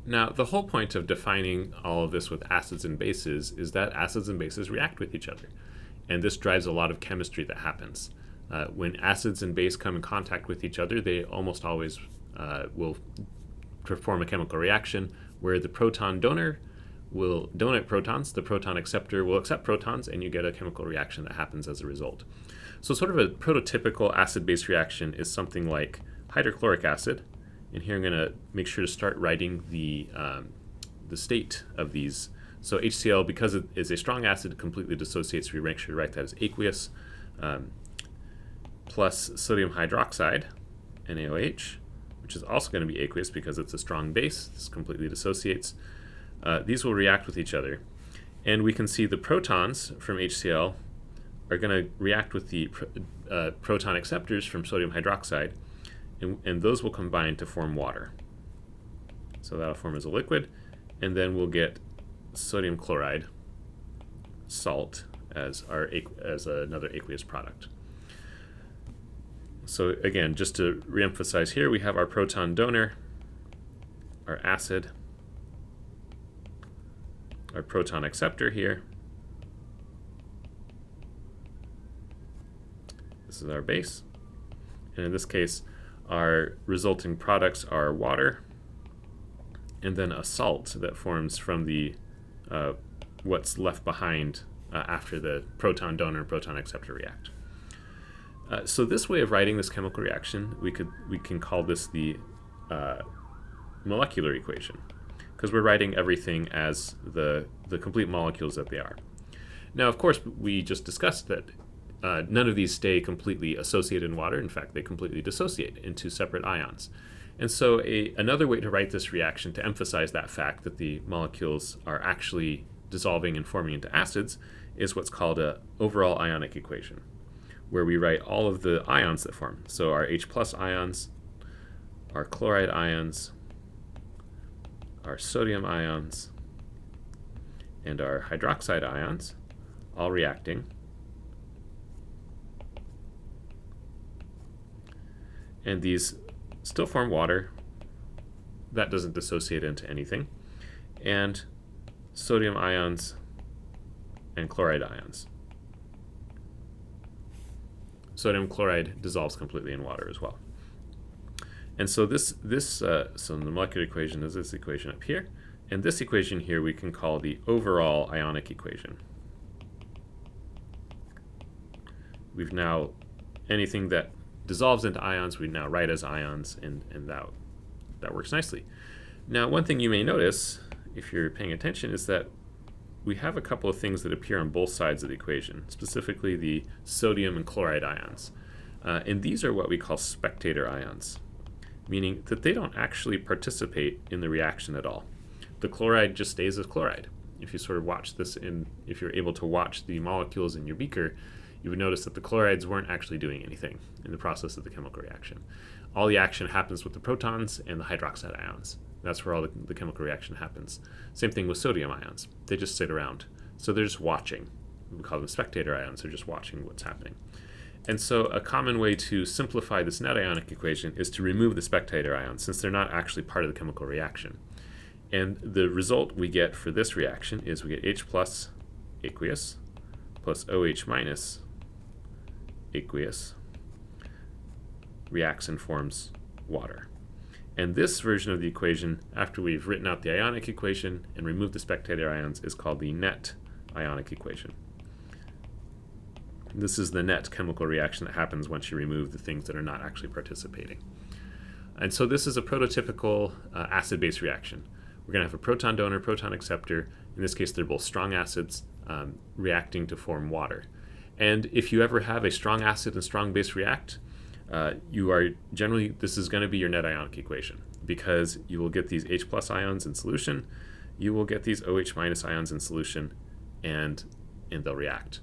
Now, the whole point of defining all of this with acids and bases is that acids and bases react with each other. And this drives a lot of chemistry that happens. When acids and base come in contact with each other, they almost always will perform a chemical reaction where the proton donor will donate protons, the proton acceptor will accept protons, and you get a chemical reaction that happens as a result. So sort of a prototypical acid-base reaction is something like hydrochloric acid. And here I'm going to make sure to start writing the state of these. So HCl, because it is a strong acid, completely dissociates. We make sure to write that as aqueous, plus sodium hydroxide, NaOH, which is also going to be aqueous because it's a strong base. This completely dissociates. These will react with each other. And we can see the protons from HCl are going to react with the proton acceptors from sodium hydroxide, and those will combine to form water. So that'll form as a liquid, and then we'll get sodium chloride, salt, as another aqueous product. So again, just to reemphasize here, we have our proton donor, our acid, our proton acceptor here. This is our base. And in this case, our resulting products are water and then a salt that forms from the what's left behind after the proton donor and proton acceptor react. So this way of writing this chemical reaction, we can call this the molecular equation, because we're writing everything as the complete molecules that they are. Now, of course, we just discussed that none of these stay completely associated in water. In fact, they completely dissociate into separate ions. And so another way to write this reaction to emphasize that fact that the molecules are actually dissolving and forming into acids is what's called an overall ionic equation, where we write all of the ions that form. So our H+ ions, our chloride ions, our sodium ions, and our hydroxide ions, all reacting. And these still form water. That doesn't dissociate into anything. And sodium ions and chloride ions. Sodium chloride dissolves completely in water as well. And so so the molecular equation is this equation up here. And this equation here we can call the overall ionic equation. We've now, anything that dissolves into ions, we now write as ions, and that works nicely. Now, one thing you may notice, if you're paying attention, is that we have a couple of things that appear on both sides of the equation, specifically the sodium and chloride ions. And these are what we call spectator ions, meaning that they don't actually participate in the reaction at all. The chloride just stays as chloride. If you sort of watch this, if you're able to watch the molecules in your beaker, you would notice that the chlorides weren't actually doing anything in the process of the chemical reaction. All the action happens with the protons and the hydroxide ions. That's where all the chemical reaction happens. Same thing with sodium ions. They just sit around. So they're just watching. We call them spectator ions. They're just watching what's happening. And so a common way to simplify this net ionic equation is to remove the spectator ions, since they're not actually part of the chemical reaction. And the result we get for this reaction is we get H+ aqueous plus OH- aqueous reacts and forms water. And this version of the equation, after we've written out the ionic equation and removed the spectator ions, is called the net ionic equation. This is the net chemical reaction that happens once you remove the things that are not actually participating. And so this is a prototypical acid-base reaction. We're going to have a proton donor, proton acceptor. In this case, they're both strong acids reacting to form water. And if you ever have a strong acid and strong base react, this is going to be your net ionic equation, because you will get these H+ ions in solution, you will get these OH- ions in solution, and they'll react.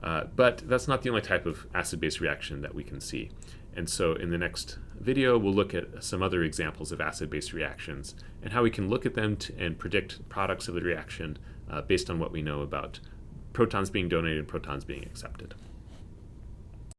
But that's not the only type of acid-base reaction that we can see. And so in the next video, we'll look at some other examples of acid-base reactions and how we can look at them and predict products of the reaction based on what we know about protons being donated and protons being accepted.